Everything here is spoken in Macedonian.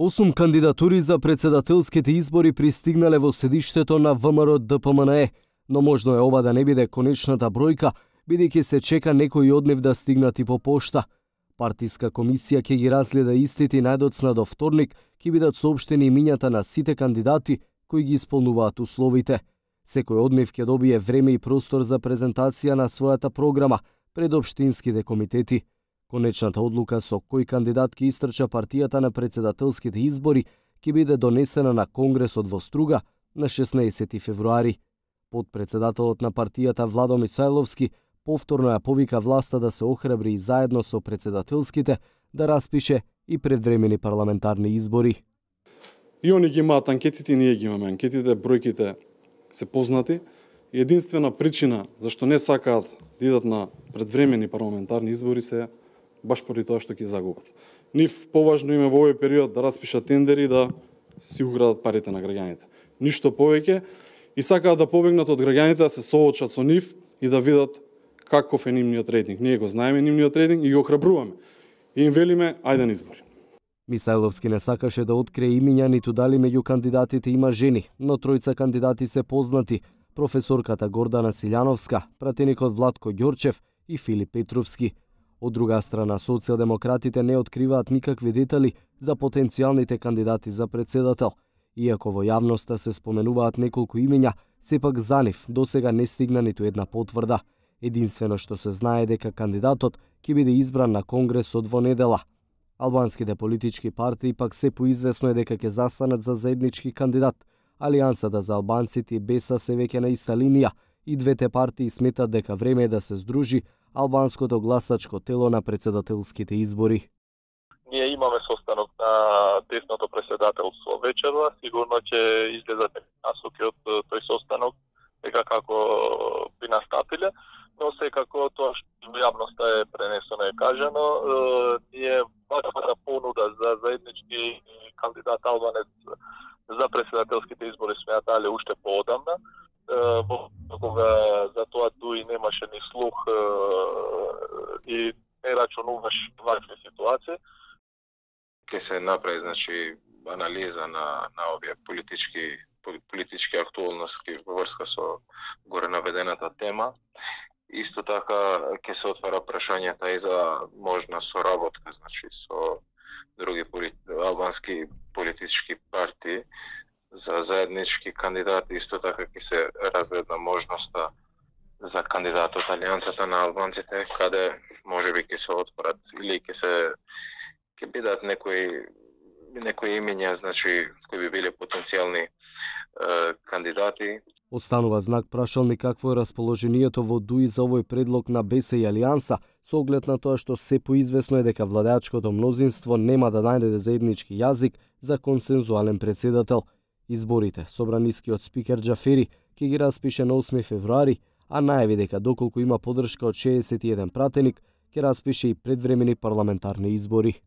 8 кандидатури за председателските избори пристигнале во седиштето на ВМРО ДПМНЕ, но можно е ова да не биде конечната бројка, бидејќи се чека некои од нив да стигнат и по пошта. Партиска комисија ќе ги разгледа истите најдоцна до вторник, ќе бидат соопштени имињата на сите кандидати кои ги исполнуваат условите. Секој од нив ќе добие време и простор за презентација на својата програма пред општинските комитети. Конечната одлука со кој кандидат ќе истрча партијата на председателските избори ќе биде донесена на Конгресот во Струга на 16 февруари. Подпредседателот на партијата Владо Мисајловски повторно ја повика власта да се охрабри и заедно со председателските да распише и предвремени парламентарни избори. И они ги имаат анкетите, и ние ги имаме анкетите, бројките се познати. Единствена причина зашто не сакаат да идат на предвремени парламентарни избори се баш поради тоа што ќе загубат. Нив поважно име во овој период да распишат тендери и да си украдат парите на граѓаните. Ништо повеќе и сакаат да побегнат од граѓаните, да се соочат со нив и да видат каков е нивниот рейтинг. Ние го знаеме нивниот рейтинг и го охрабруваме. И им велиме ајде на избори. Мисајловски не сакаше да открие имиња ниту дали меѓу кандидатите има жени, но тројца кандидати се познати: професорката Гордана Силјановска, пратеникот Владко Ѓорчев и Филип Петровски. Од друга страна, социјалдемократите не откриваат никакви детали за потенцијалните кандидати за председател. Иако во јавноста се споменуваат неколку имиња, сепак за нив досега не стигна ниту една потврда. Единствено што се знае дека кандидатот ќе биде избран на Конгресот во недела. Албанските политички партии пак се поизвестно е дека ќе застанат за заеднички кандидат. Алијансата за албанците и БЕСА се веќе на иста линија и двете партии сметат дека време е да се здружи албанското гласачко тело на председателските избори. Ние имаме состанок на десното председателство вечерва, сигурно ќе излезат насоки од тој состанок дека како би настапиле, но секако тоа што во јавноста е пренесено и кажано, ние ваква понуда за заеднички кандидат албанец за председателските избори сме ја дале уште поодамна, кога за тоа дуи немаше ни слух и не рачунуваш вакви ситуации. Ке се направи, значи, анализа на овие политички актуалности во врска со горе наведената тема. Исто така ќе се отвара прашањата и за можна соработка, значи, со други албански политички партии за заеднички кандидати. Исто така ќе се разгледа можноста за кандидатот Алијансата на албанците, каде можеби ќе се отворат или ќе бидат некои имиња, значи, кои би биле потенцијални кандидати. Останува знак прашалник какво е расположението во ДУИ за овој предлог на БЕСА и Алијанса, со оглед на тоа што се поизвестно е дека владеачкото мнозинство нема да најде заеднички јазик за консензуален председател. Изборите, собранискиот спикер Џафери ќе ги распише на 8 февруари, а најави дека доколку има поддршка од 61 пратеник, ќе распише и предвремени парламентарни избори.